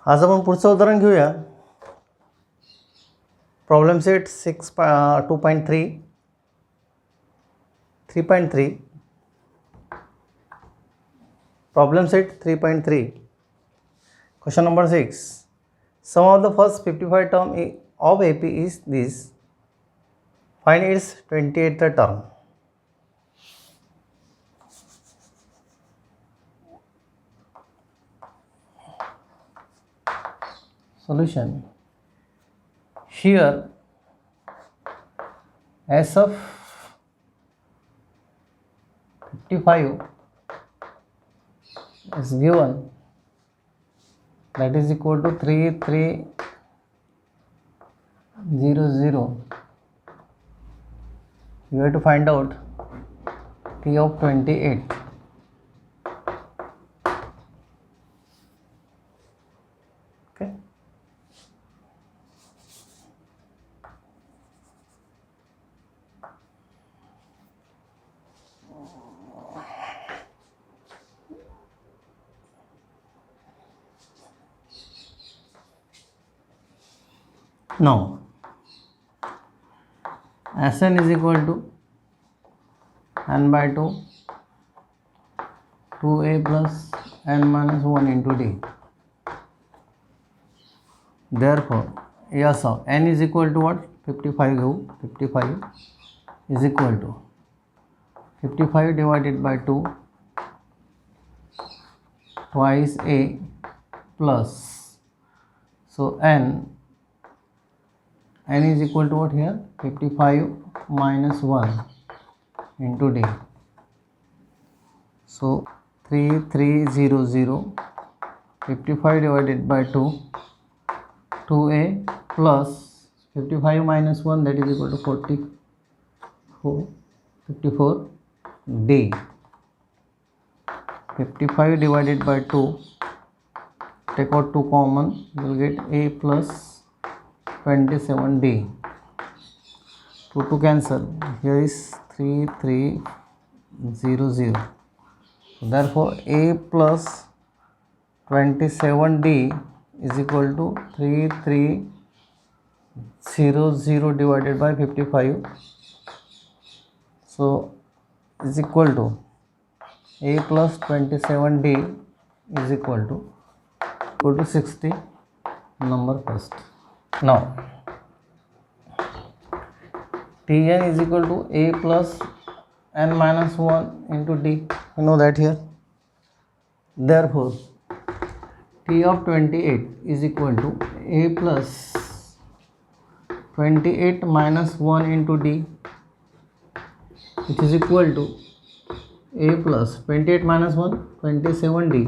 आज आपण पुढचं उदाहरण घेऊया. Problem set 2.3 3.3 problem set 3.3 question number 6. Sum of the first 55 term of AP is this. Find its 28th term. Solution. Here S of 55 is given, that is equal to 3300. You have to find out T of 28. Okay. Now Sn is equal to n by 2 2a plus n minus 1 into d. Therefore S of n is equal to what? 55. 55 is equal to 55 divided by 2 twice a plus, so n is equal to what here? 55 minus 1 into d. So 3300, 55 divided by 2, 2a plus 55 minus 1, that is equal to 54 d. 55 divided by 2, take out 2 common, you will get a plus 27d. 2 to cancel, here is 3300. Therefore a plus 27d is equal to 3300 divided by 55, so is equal to a plus 27d is equal to 60. Number first. Now Tn is equal to a plus n minus 1 into d. You know that here. Therefore T of 28 is equal to a plus 28 minus 1 into d, which is equal to a plus 28 minus 1 27d,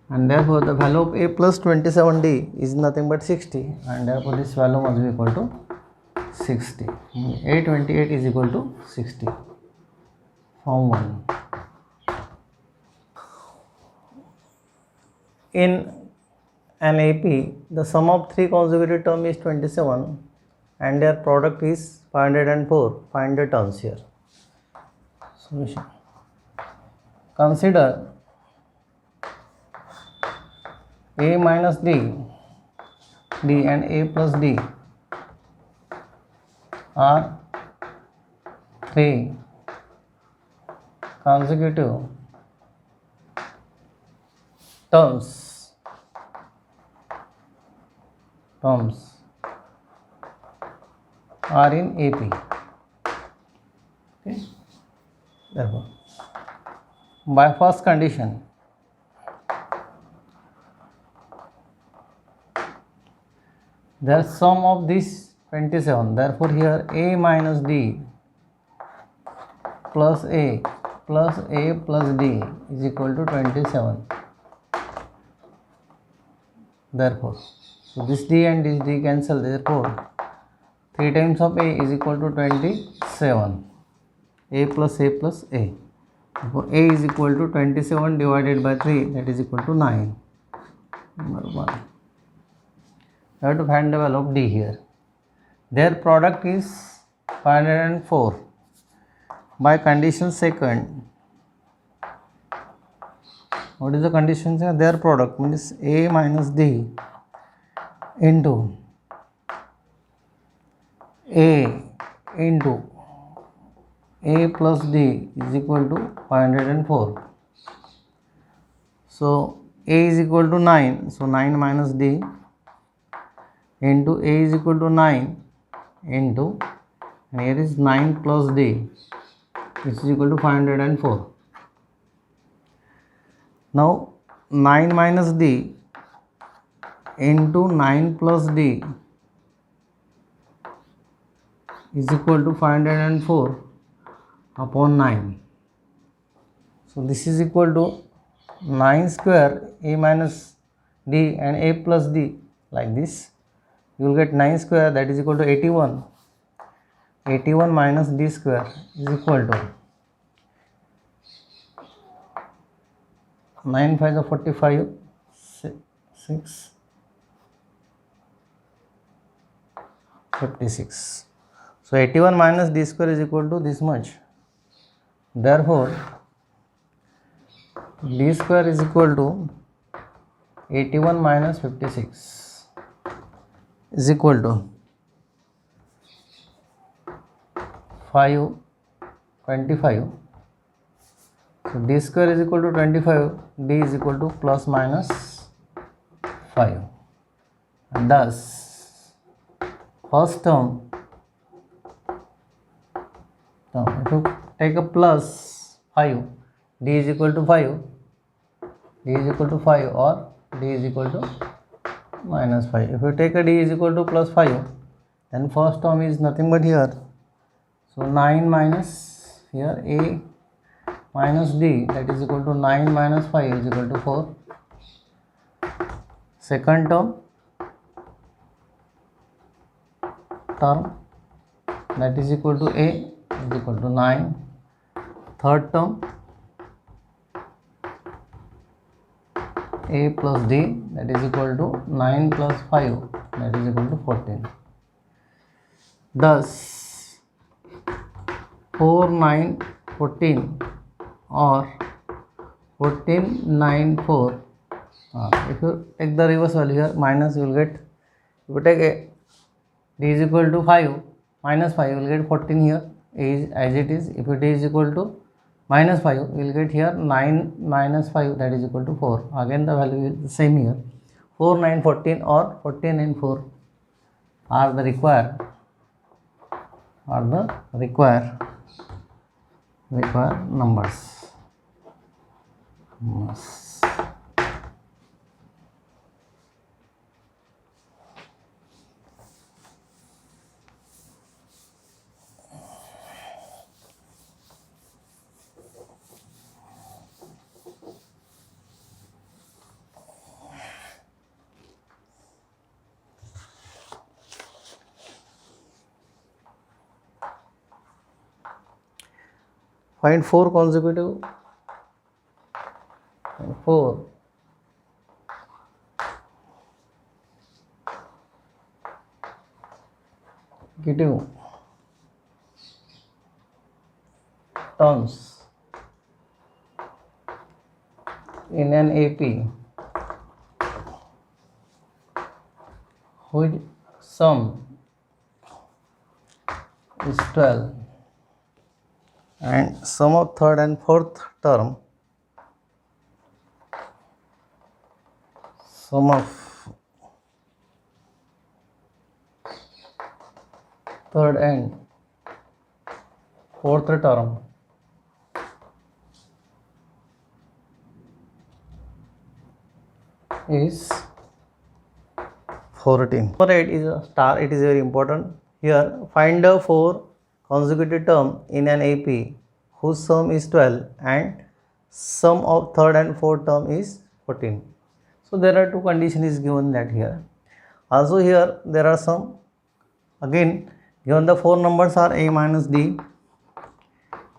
and therefore the value of a plus 27d is nothing but 60, and therefore this value must be equal to 60. A28 is equal to 60. Form 1. In an AP, the sum of 3 consecutive terms is 27 and their product is 504. Find the terms here. Solution. Consider a minus d and a plus d are 3 consecutive terms are in AP. Okay. Therefore, by first condition, the sum of this 27. Therefore, here a minus d plus a plus d is equal to 27. Therefore, so this d and this d cancel. Therefore, 3 times of a is equal to 27. A plus a plus a. Therefore, a is equal to 27 divided by 3, that is equal to 9. Number 1. You have to find the value of d here. Their product is 504. By condition second, what is the condition? Their product means A minus D into A into A plus D is equal to 504. So A is equal to 9, so 9 minus D into A is equal to 9 into, and here is 9 plus D, which is equal to 504. Now 9 minus D into 9 plus D is equal to 504 upon 9. So this is equal to 9 square A minus D and A plus D, like this. You will get 9 square, that is equal to 81. 81 minus D square is equal to 9 5 is 45, 6 56. So 81 minus D square is equal to this much. Therefore D square is equal to 81 minus 56 is equal to 525. So D square is equal to 25, D is equal to plus minus 5. And thus first term, if you take a plus 5, D is equal to 5, D is equal to 5, or D is equal to minus 5. If you take a D is equal to plus 5, then first term is nothing but here. So 9 minus here A minus D, that is equal to 9 minus 5 is equal to 4. Second term that is equal to A is equal to 9. Third term A plus D, that is equal to 9 plus 5, that is equal to 14. Thus 4 9 14 or 14 9 4. If you take the reverse value here, minus, you will get, if you take A, D is equal to 5 minus 5, you will get 14 here, A is as it is. If D is equal to minus 5, you will get here 9 minus 5, that is equal to 4. Again the value is the same here. 4 9 14 or 14 and 4 are the required numbers. Yes. Find 4 consecutive terms in an AP which sum is 12 and sum of third and fourth term, sum of third and fourth term is 14. For 8 is a star, it is very important. Here find the 4 consecutive term in an AP whose sum is 12 and sum of third and fourth term is 14. So there are 2 conditions is given that here. Also here there are some, again given the 4 numbers are A minus D,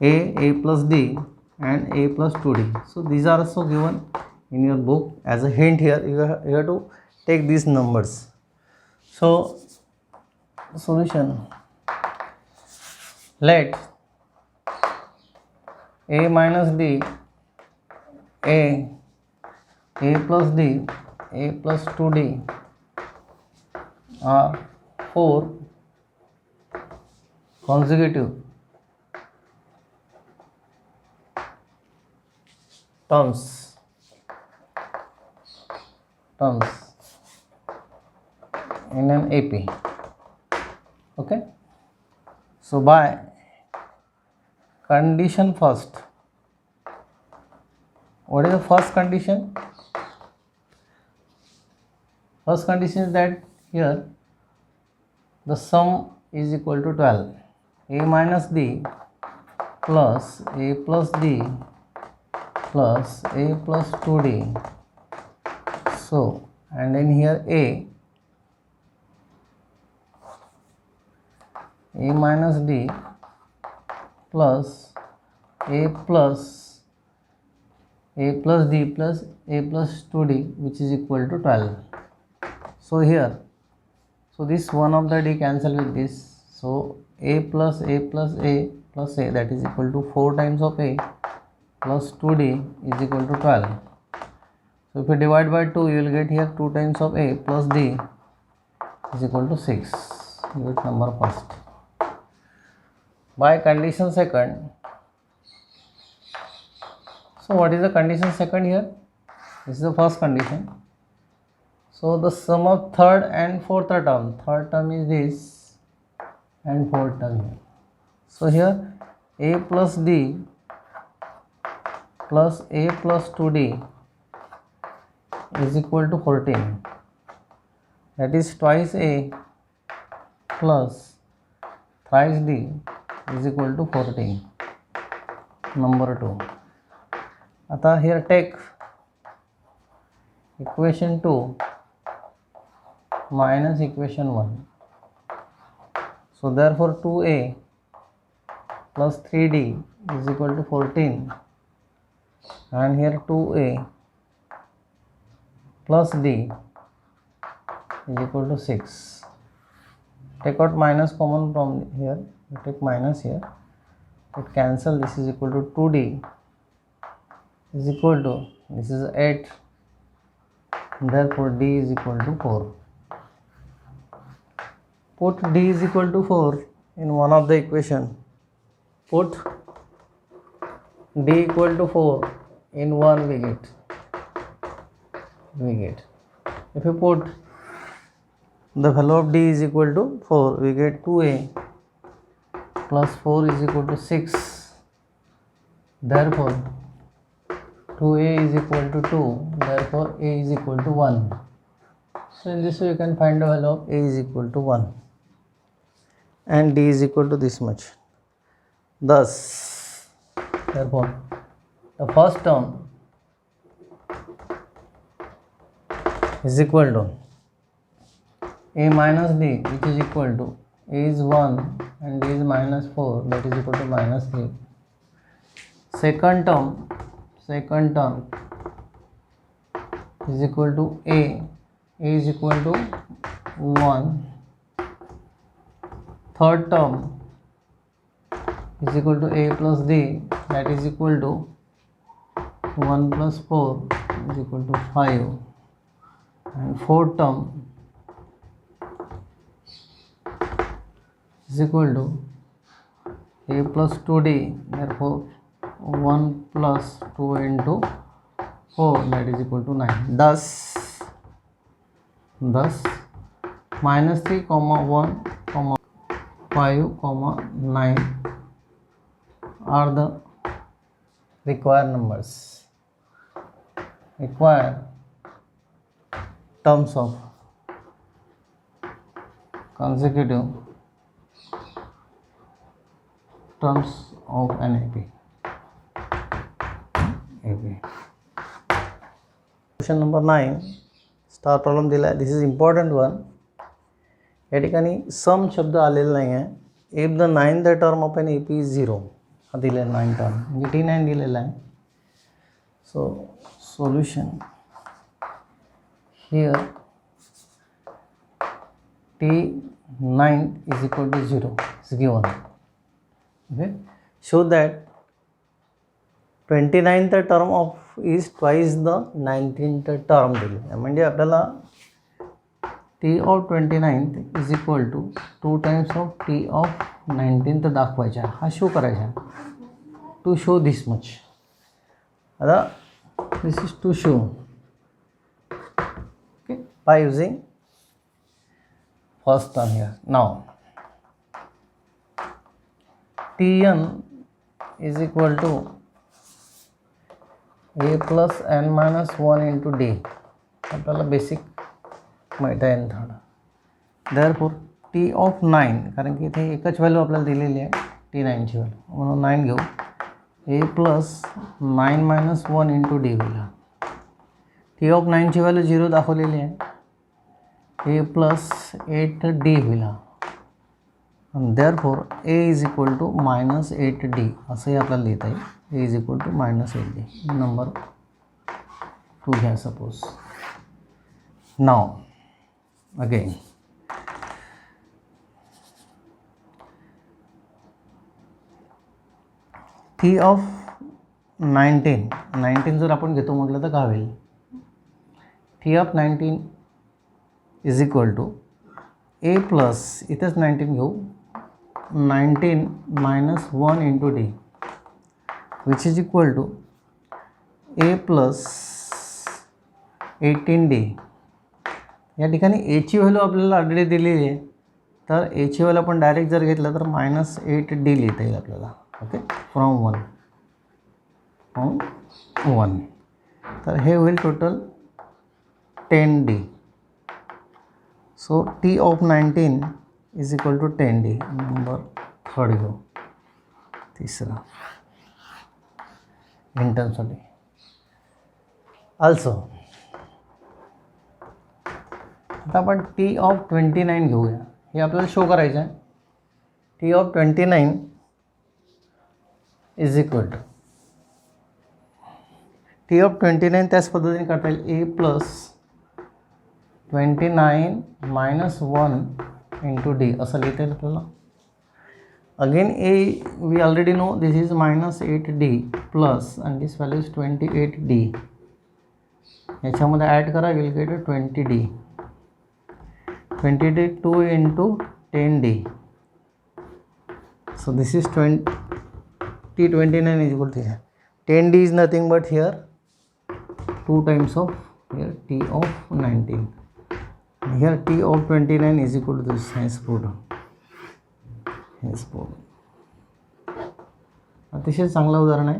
A plus D and A plus 2D. So these are also given in your book as a hint here. You have to take these numbers. So solution, let A minus D, A a plus d, a plus 2d are 4 consecutive terms in an AP. Okay, so by condition first, what is the first condition? First condition is that here the sum is equal to 12. A minus d plus a plus d plus a plus 2d. So, and then here a minus d plus a plus d plus a plus 2d, which is equal to 12. So here, so this one of the d cancel with this, so a plus a plus a plus a, that is equal to 4 times of a plus 2d is equal to 12. So if you divide by 2, you will get here 2 times of a plus d is equal to 6. You get number first. By condition second, so what is the condition second here? This is the first condition. So the sum of third and fourth term, third term is this and fourth term here. So here a plus d plus a plus 2d is equal to 14. That is twice a plus thrice d is equal to 14. Number 2. आता here take equation 2 minus equation 1. So therefore 2a plus 3d is equal to 14, and here 2a plus d is equal to 6. Take out minus common from here. You take minus here. It cancel. This is equal to 2d is equal to, this is 8. Therefore d is equal to 4. Put d is equal to 4 in one of the equation. Put d equal to 4 in one, we get. If you put the value of d is equal to 4, we get 2a plus 4 is equal to 6. Therefore 2a is equal to 2. Therefore a is equal to 1. So in this way you can find the value of a is equal to 1 and d is equal to this much. Thus, therefore the first term is equal to a minus d, which is equal to a is 1 and d is minus 4, that is equal to minus 3. Second term is equal to a is equal to 1. Third term is equal to a plus d, that is equal to 1 plus 4 is equal to 5. And fourth term is equal to a plus 2d, therefore 1 plus 2 into 4, that is equal to 9. Thus minus 3 comma 1 comma 5 comma 9 are the required numbers, required terms of consecutive terms of an AP. Question number 9, star problem दिला आहे. This is important one. या ठिकाणी sum शब्द आलेला नाही आहे. If the ninth term of an AP is 0, हा दिलेला 9 टर्म म्हणजे T9 दिलेला आहे. So solution here T9 is equal to 0 is given. Okay, show that 29th term of is twice the 19th term दिली आहे. म्हणजे आपल्याला T of 29th is equal to 2 times of T of 19th दाखवायचा आहे. हा show करायचा आहे. To show this much. आता this is to show okay by using first term here. Now Tn is equal to a plus n minus 1 into d. आपल्याला basic माहीत आहे n third. Therefore T of 9, कारण की इथे एकच value आपल्याला दिलेली आहे T9ची व्हॅल्यू, म्हणून 9 घेऊ. a plus 9 minus 1 into d होईल. टी ऑफ 9ची व्हॅल्यू 0 दाखवलेली आहे. a प्लस 8d होईल. Therefore a is equal to minus 8d असंही आपल्याला लिहिता येईल. a is equal to minus 8d. Number 2 घ्या suppose. Now again t of 19 जर आपण घेतो म्हटलं तर काय होईल. T of 19 is equal to a plus, इथेच 19 घेऊ, 19 minus 1 into D which is equal to a plus 18d. या ठिकाणी a ची व्हॅल्यू आपल्याला ऑलरेडी दिलेली आहे, तर a ची व्हॅल्यू आपण डायरेक्ट जर घेतलं तर मायनस 8d लिहिता येईल आपल्याला. ओके फ्रॉम 1 तर हे होईल total 10d. So t of 19 is equal to 10d. Number 3 घेऊ. तिसरा इंटर्नसाठी ऑल्सो. आता आपण टी ऑफ 29 घेऊया. हे आपल्याला शो करायचं आहे. T of 29 is equal to t of 29 त्याच पद्धतीने करता येईल. A plus 29 minus 1 into d असं लिहिता येईल आपल्याला. Again a we already know this is minus 8d plus and this value is 28d. याच्यामध्ये ॲड करा, will get 20d. 20d 2 into 10d. So this is T29 is equal to here. 10d is nothing but here 2 times of here T of 19. Here T of 29 is equal to this. Hence proved. अतिशय चांगलं उदाहरण आहे.